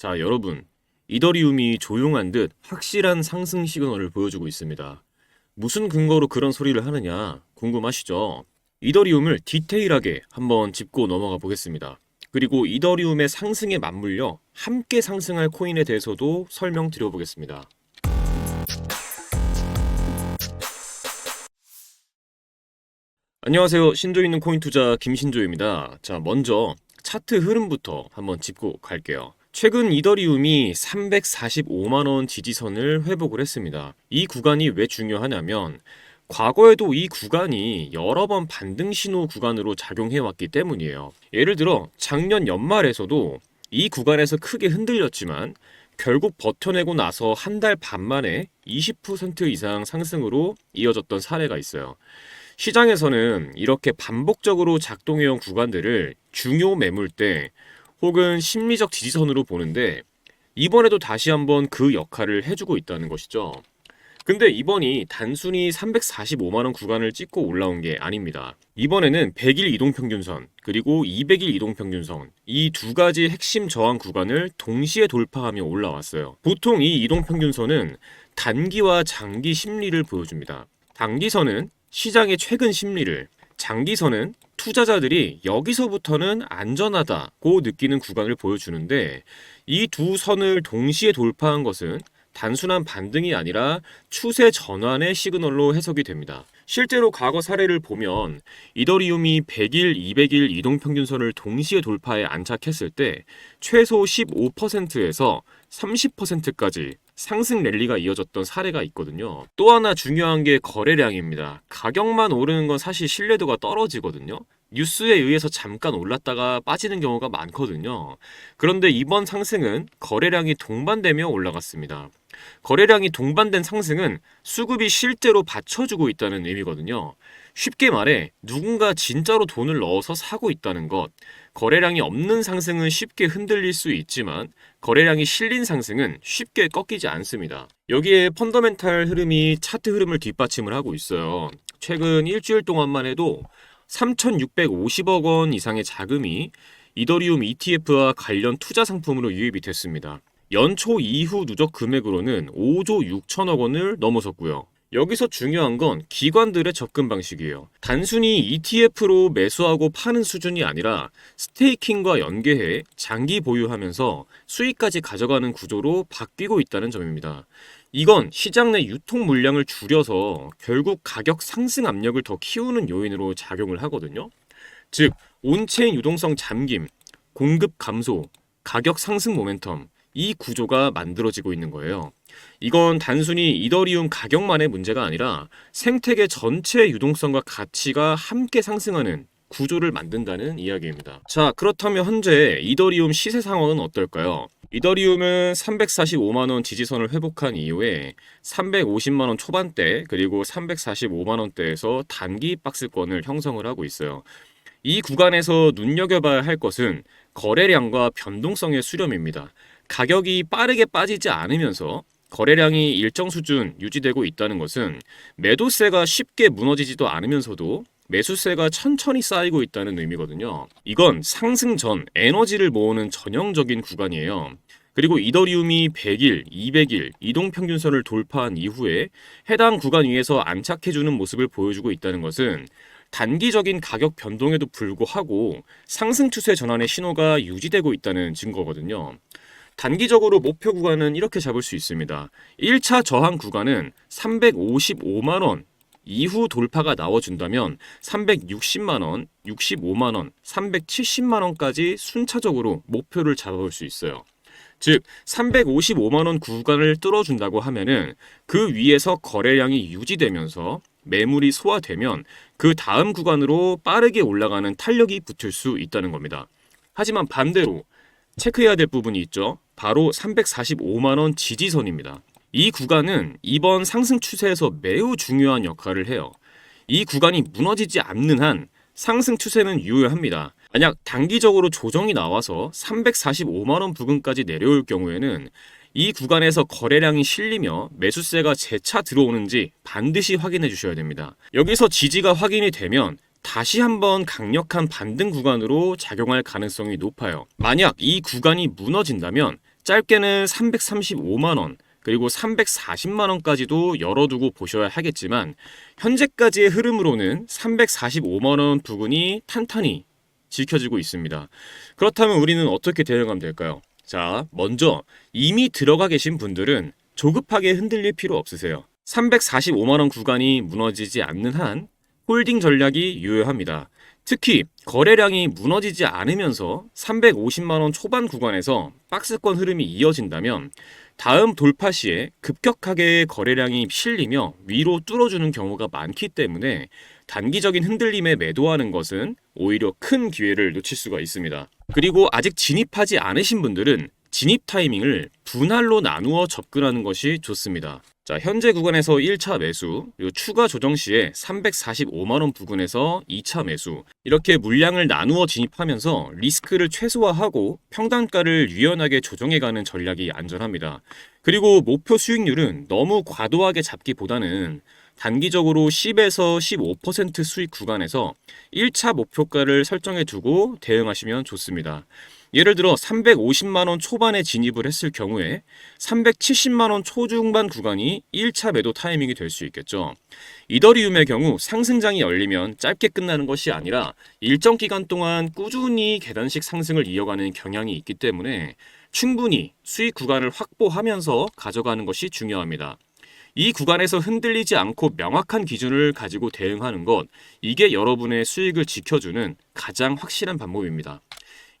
자, 여러분. 이더리움이 조용한 듯 확실한 상승 시그널을 보여주고 있습니다. 무슨 근거로 그런 소리를 하느냐 궁금하시죠? 이더리움을 디테일하게 한번 짚고 넘어가 보겠습니다. 그리고 이더리움의 상승에 맞물려 함께 상승할 코인에 대해서도 설명드려 보겠습니다. 안녕하세요. 신조 있는 코인 투자 김신조입니다. 자, 먼저 차트 흐름부터 한번 짚고 갈게요. 최근 이더리움이 345만원 지지선을 회복을 했습니다. 이 구간이 왜 중요하냐면 과거에도 이 구간이 여러 번 반등 신호 구간으로 작용해왔기 때문이에요. 예를 들어 작년 연말에서도 이 구간에서 크게 흔들렸지만 결국 버텨내고 나서 한 달 반 만에 20% 이상 상승으로 이어졌던 사례가 있어요. 시장에서는 이렇게 반복적으로 작동해온 구간들을 중요 매물대 혹은 심리적 지지선으로 보는데 이번에도 다시 한번 그 역할을 해주고 있다는 것이죠. 근데 이번이 단순히 345만원 구간을 찍고 올라온 게 아닙니다. 이번에는 100일 이동평균선 그리고 200일 이동평균선 이 두 가지 핵심 저항 구간을 동시에 돌파하며 올라왔어요. 보통 이 이동평균선은 단기와 장기 심리를 보여줍니다. 단기선은 시장의 최근 심리를, 장기선은 투자자들이 여기서부터는 안전하다고 느끼는 구간을 보여주는데 이 두 선을 동시에 돌파한 것은 단순한 반등이 아니라 추세 전환의 시그널로 해석이 됩니다. 실제로 과거 사례를 보면 이더리움이 100일, 200일 이동평균선을 동시에 돌파해 안착했을 때 최소 15%에서 30%까지 상승 랠리가 이어졌던 사례가 있거든요. 또 하나 중요한 게 거래량입니다. 가격만 오르는 건 사실 신뢰도가 떨어지거든요. 뉴스에 의해서 잠깐 올랐다가 빠지는 경우가 많거든요. 그런데 이번 상승은 거래량이 동반되며 올라갔습니다. 거래량이 동반된 상승은 수급이 실제로 받쳐주고 있다는 의미거든요. 쉽게 말해 누군가 진짜로 돈을 넣어서 사고 있다는 것. 거래량이 없는 상승은 쉽게 흔들릴 수 있지만 거래량이 실린 상승은 쉽게 꺾이지 않습니다. 여기에 펀더멘탈 흐름이 차트 흐름을 뒷받침을 하고 있어요. 최근 일주일 동안만 해도 3,650억 원 이상의 자금이 이더리움 ETF와 관련 투자 상품으로 유입이 됐습니다. 연초 이후 누적 금액으로는 5조 6천억 원을 넘어섰고요. 여기서 중요한 건 기관들의 접근 방식이에요. 단순히 ETF로 매수하고 파는 수준이 아니라 스테이킹과 연계해 장기 보유하면서 수익까지 가져가는 구조로 바뀌고 있다는 점입니다. 이건 시장 내 유통 물량을 줄여서 결국 가격 상승 압력을 더 키우는 요인으로 작용을 하거든요. 즉, 온체인 유동성 잠김, 공급 감소, 가격 상승 모멘텀 이 구조가 만들어지고 있는 거예요. 이건 단순히 이더리움 가격만의 문제가 아니라 생태계 전체의 유동성과 가치가 함께 상승하는 구조를 만든다는 이야기입니다. 자, 그렇다면 현재 이더리움 시세 상황은 어떨까요? 이더리움은 345만원 지지선을 회복한 이후에 350만원 초반대 그리고 345만원대에서 단기 박스권을 형성을 하고 있어요. 이 구간에서 눈여겨봐야 할 것은 거래량과 변동성의 수렴입니다. 가격이 빠르게 빠지지 않으면서 거래량이 일정 수준 유지되고 있다는 것은 매도세가 쉽게 무너지지도 않으면서도 매수세가 천천히 쌓이고 있다는 의미거든요. 이건 상승 전 에너지를 모으는 전형적인 구간이에요. 그리고 이더리움이 100일, 200일 이동평균선을 돌파한 이후에 해당 구간 위에서 안착해주는 모습을 보여주고 있다는 것은 단기적인 가격 변동에도 불구하고 상승 추세 전환의 신호가 유지되고 있다는 증거거든요. 단기적으로 목표 구간은 이렇게 잡을 수 있습니다. 1차 저항 구간은 355만원 이후 돌파가 나와준다면 360만원, 65만원, 370만원까지 순차적으로 목표를 잡아볼 수 있어요. 즉 355만원 구간을 뚫어준다고 하면은 그 위에서 거래량이 유지되면서 매물이 소화되면 그 다음 구간으로 빠르게 올라가는 탄력이 붙을 수 있다는 겁니다. 하지만 반대로 체크해야 될 부분이 있죠. 바로 345만원 지지선입니다. 이 구간은 이번 상승 추세에서 매우 중요한 역할을 해요. 이 구간이 무너지지 않는 한 상승 추세는 유효합니다. 만약 단기적으로 조정이 나와서 345만원 부근까지 내려올 경우에는 이 구간에서 거래량이 실리며 매수세가 재차 들어오는지 반드시 확인해 주셔야 됩니다. 여기서 지지가 확인이 되면 다시 한번 강력한 반등 구간으로 작용할 가능성이 높아요. 만약 이 구간이 무너진다면 짧게는 335만 원, 그리고 340만 원까지도 열어두고 보셔야 하겠지만 현재까지의 흐름으로는 345만 원 부근이 탄탄히 지켜지고 있습니다. 그렇다면 우리는 어떻게 대응하면 될까요? 자, 먼저 이미 들어가 계신 분들은 조급하게 흔들릴 필요 없으세요. 345만 원 구간이 무너지지 않는 한 홀딩 전략이 유효합니다. 특히 거래량이 무너지지 않으면서 350만 원 초반 구간에서 박스권 흐름이 이어진다면 다음 돌파 시에 급격하게 거래량이 실리며 위로 뚫어주는 경우가 많기 때문에 단기적인 흔들림에 매도하는 것은 오히려 큰 기회를 놓칠 수가 있습니다. 그리고 아직 진입하지 않으신 분들은 진입 타이밍을 분할로 나누어 접근하는 것이 좋습니다. 자, 현재 구간에서 1차 매수, 그리고 추가 조정 시에 345만 원 부근에서 2차 매수, 이렇게 물량을 나누어 진입하면서 리스크를 최소화하고 평단가를 유연하게 조정해가는 전략이 안전합니다. 그리고 목표 수익률은 너무 과도하게 잡기보다는 단기적으로 10에서 15% 수익 구간에서 1차 목표가를 설정해 두고 대응하시면 좋습니다. 예를 들어 350만 원 초반에 진입을 했을 경우에 370만 원 초중반 구간이 1차 매도 타이밍이 될 수 있겠죠. 이더리움의 경우 상승장이 열리면 짧게 끝나는 것이 아니라 일정 기간 동안 꾸준히 계단식 상승을 이어가는 경향이 있기 때문에 충분히 수익 구간을 확보하면서 가져가는 것이 중요합니다. 이 구간에서 흔들리지 않고 명확한 기준을 가지고 대응하는 것, 이게 여러분의 수익을 지켜주는 가장 확실한 방법입니다.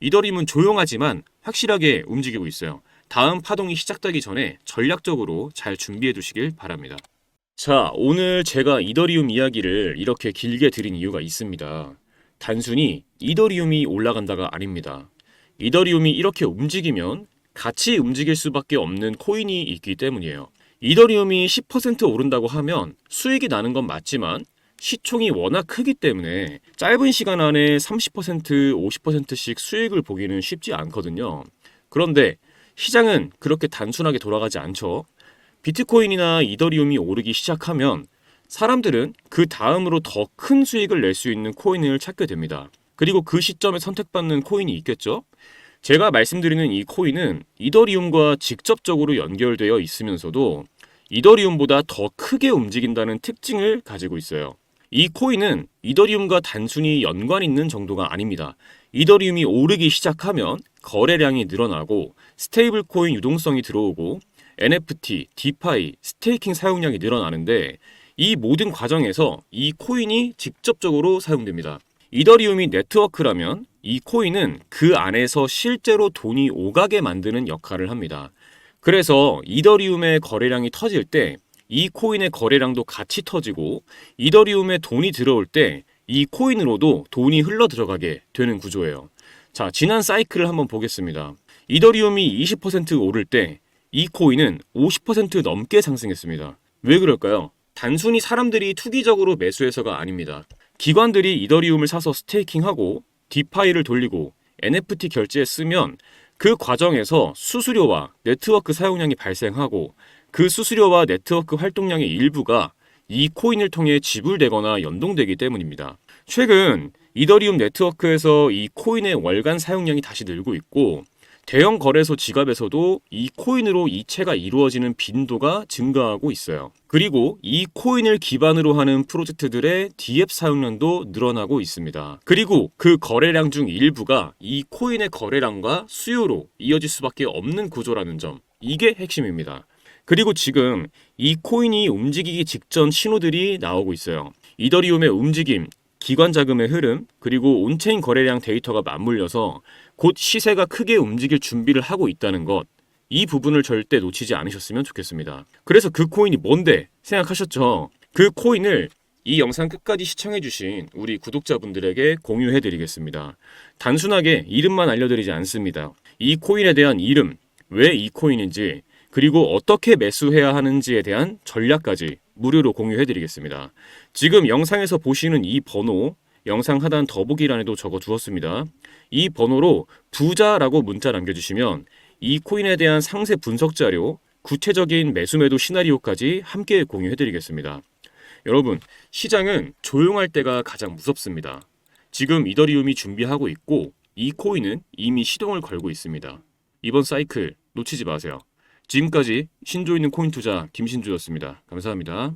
이더리움은 조용하지만 확실하게 움직이고 있어요. 다음 파동이 시작되기 전에 전략적으로 잘 준비해 두시길 바랍니다. 자, 오늘 제가 이더리움 이야기를 이렇게 길게 드린 이유가 있습니다. 단순히 이더리움이 올라간다가 아닙니다. 이더리움이 이렇게 움직이면 같이 움직일 수밖에 없는 코인이 있기 때문이에요. 이더리움이 10% 오른다고 하면 수익이 나는 건 맞지만 시총이 워낙 크기 때문에 짧은 시간 안에 30%, 50%씩 수익을 보기는 쉽지 않거든요. 그런데 시장은 그렇게 단순하게 돌아가지 않죠. 비트코인이나 이더리움이 오르기 시작하면 사람들은 그 다음으로 더 큰 수익을 낼 수 있는 코인을 찾게 됩니다. 그리고 그 시점에 선택받는 코인이 있겠죠? 제가 말씀드리는 이 코인은 이더리움과 직접적으로 연결되어 있으면서도 이더리움보다 더 크게 움직인다는 특징을 가지고 있어요. 이 코인은 이더리움과 단순히 연관 있는 정도가 아닙니다. 이더리움이 오르기 시작하면 거래량이 늘어나고 스테이블 코인 유동성이 들어오고 NFT, 디파이, 스테이킹 사용량이 늘어나는데 이 모든 과정에서 이 코인이 직접적으로 사용됩니다. 이더리움이 네트워크라면 이 코인은 그 안에서 실제로 돈이 오가게 만드는 역할을 합니다. 그래서 이더리움의 거래량이 터질 때 이 코인의 거래량도 같이 터지고 이더리움에 돈이 들어올 때 이 코인으로도 돈이 흘러 들어가게 되는 구조예요. 자, 지난 사이클을 한번 보겠습니다. 이더리움이 20% 오를 때 이 코인은 50% 넘게 상승했습니다. 왜 그럴까요? 단순히 사람들이 투기적으로 매수해서가 아닙니다. 기관들이 이더리움을 사서 스테이킹하고 디파이를 돌리고 NFT 결제에 쓰면 그 과정에서 수수료와 네트워크 사용량이 발생하고 그 수수료와 네트워크 활동량의 일부가 이 코인을 통해 지불되거나 연동되기 때문입니다. 최근 이더리움 네트워크에서 이 코인의 월간 사용량이 다시 늘고 있고 대형 거래소 지갑에서도 이 코인으로 이체가 이루어지는 빈도가 증가하고 있어요. 그리고 이 코인을 기반으로 하는 프로젝트들의 DApp 사용량도 늘어나고 있습니다. 그리고 그 거래량 중 일부가 이 코인의 거래량과 수요로 이어질 수밖에 없는 구조라는 점, 이게 핵심입니다. 그리고 지금 이 코인이 움직이기 직전 신호들이 나오고 있어요. 이더리움의 움직임, 기관 자금의 흐름, 그리고 온체인 거래량 데이터가 맞물려서 곧 시세가 크게 움직일 준비를 하고 있다는 것, 이 부분을 절대 놓치지 않으셨으면 좋겠습니다. 그래서 그 코인이 뭔데 생각하셨죠? 그 코인을 이 영상 끝까지 시청해주신 우리 구독자분들에게 공유해드리겠습니다. 단순하게 이름만 알려드리지 않습니다. 이 코인에 대한 이름, 왜 이 코인인지, 그리고 어떻게 매수해야 하는지에 대한 전략까지 무료로 공유해드리겠습니다. 지금 영상에서 보시는 이 번호, 영상 하단 더보기란에도 적어두었습니다. 이 번호로 부자라고 문자 남겨주시면 이 코인에 대한 상세 분석 자료, 구체적인 매수매도 시나리오까지 함께 공유해드리겠습니다. 여러분, 시장은 조용할 때가 가장 무섭습니다. 지금 이더리움이 준비하고 있고 이 코인은 이미 시동을 걸고 있습니다. 이번 사이클 놓치지 마세요. 지금까지 신조 있는 코인 투자 김신조였습니다. 감사합니다.